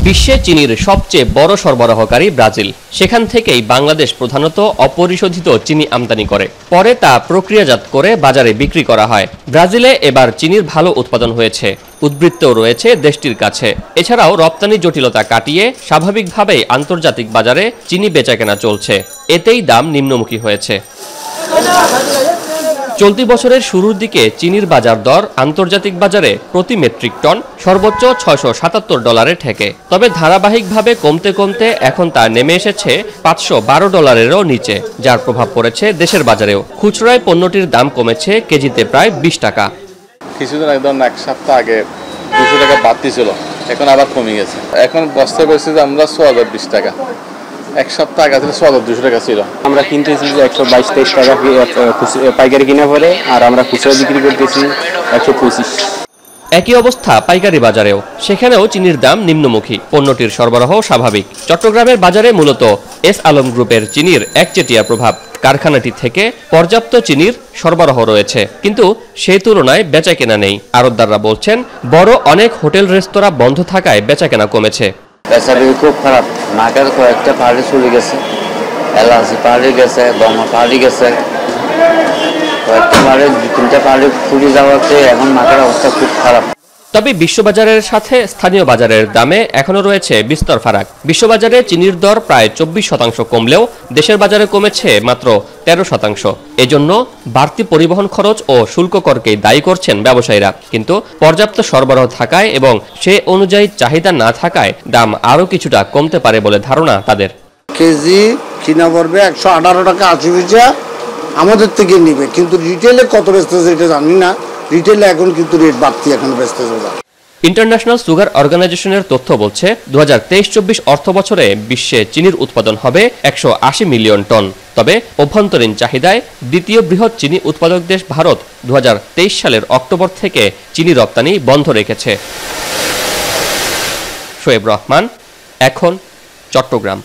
বিশ্বে চিনির সবচেয়ে বড় সরবরাহকারী ব্রাজিল। সেখান থেকেই বাংলাদেশ প্রধানত অপরিশোধিত চিনি আমদানি করে, পরে তা প্রক্রিয়াজাত করে বাজারে বিক্রি করা হয়। ব্রাজিলে এবার চিনির ভালো উৎপাদন হয়েছে, উদ্বৃত্তও রয়েছে দেশটির কাছে। এছাড়াও রপ্তানি জটিলতা কাটিয়ে স্বাভাবিকভাবেই আন্তর্জাতিক বাজারে চিনি বেচাকেনা চলছে, এতেই দাম নিম্নমুখী হয়েছে। চলতি বছরের শুরুর দিকে চিনির বাজার দর আন্তর্জাতিক বাজারে প্রতি মেট্রিক টন সর্বোচ্চ $677 ঠেকে। তবে ধারাবাহিকভাবে কমতে কমতে এখন তা নেমে এসেছে $512-এরও নিচে, যার প্রভাব পড়েছে দেশের বাজারেও। খুচরায় পণ্যটির দাম কমেছে কেজিতে প্রায় 20 টাকা। কিছুদিন একদম এক সপ্তাহ আগে 200 টাকা বাড়তি ছিল, এখন আবার কমে গেছে। এখন বস্তা পেয়েছি যে আমরা 1420 টাকা, এক সপ্তাহ আগে 1400 টাকা ছিল। আমরা কিনতেছি 122-23 টাকা পাইকারি কিনে পরে, আর আমরা খুচরা বিক্রি করতেছি 125। একই অবস্থা পাইকারি বাজারেও, সেখানেও চিনির দাম নিম্নমুখী, পণ্যটির সরবরাহ স্বাভাবিক। চট্টগ্রামের বাজারে মূলত এস আলম গ্রুপের চিনির একচেটিয়া প্রভাব। কারখানাটি থেকে পর্যাপ্ত চিনির সরবরাহ রয়েছে, কিন্তু সেই তুলনায় বেচাকেনা নেই। আড়তদাররা বলছেন, বড় অনেক হোটেল রেস্তোরাঁ বন্ধ থাকায় বেচাকেনা কমেছে। বেচাকেনা খুব খারাপ, মার্কেট কয়েকটা পাহাড়ি চলে গেছে, এলাচি পাহাড়ি গেছে, গমা পাহাড়ি গেছে, কয়েকটা পাহাড়ি 2-3টা পাহাড়ি ফুলে যাওয়াতে এখন মার্কেট অবস্থা খুব খারাপ। তবে বিশ্ববাজারের সাথে স্থানীয় বাজারের দামে এখনো রয়েছে বিস্তর ফারাক। বিশ্ববাজারে চিনির দর প্রায় 24% কমলেও দেশের বাজারে কমেছে মাত্র 13%। এজন্য বাড়তি পরিবহন খরচ ও শুল্ক করকেই দায়ী করছেন ব্যবসায়ীরা। কিন্তু পর্যাপ্ত সরবরাহ থাকায় এবং সে অনুযায়ী চাহিদা না থাকায় দাম আরও কিছুটা কমতে পারে বলে ধারণা তাদের। কেজি কিনা পড়বে 118 টাকা 80 পয়সা আমাদের থেকে নিবে, কিন্তু রিটেলে কত বেচতেছে এটা জানি না। রিটেলে এখন কিন্তু রেট বাড়তি এখন বেচতেছে। ইন্টারন্যাশনাল সুগার অর্গানাইজেশনের তথ্য বলছে 2023-24 অর্থ বছরে বিশ্বে চিনির উৎপাদন হবে 180 মিলিয়ন টন। তবে অভ্যন্তরীণ চাহিদায় দ্বিতীয় বৃহৎ চিনি উৎপাদক দেশ ভারত 2023 সালের অক্টোবর থেকে চিনি রপ্তানি বন্ধ রেখেছে। শোয়েব রহমান, এখন, চট্টগ্রাম।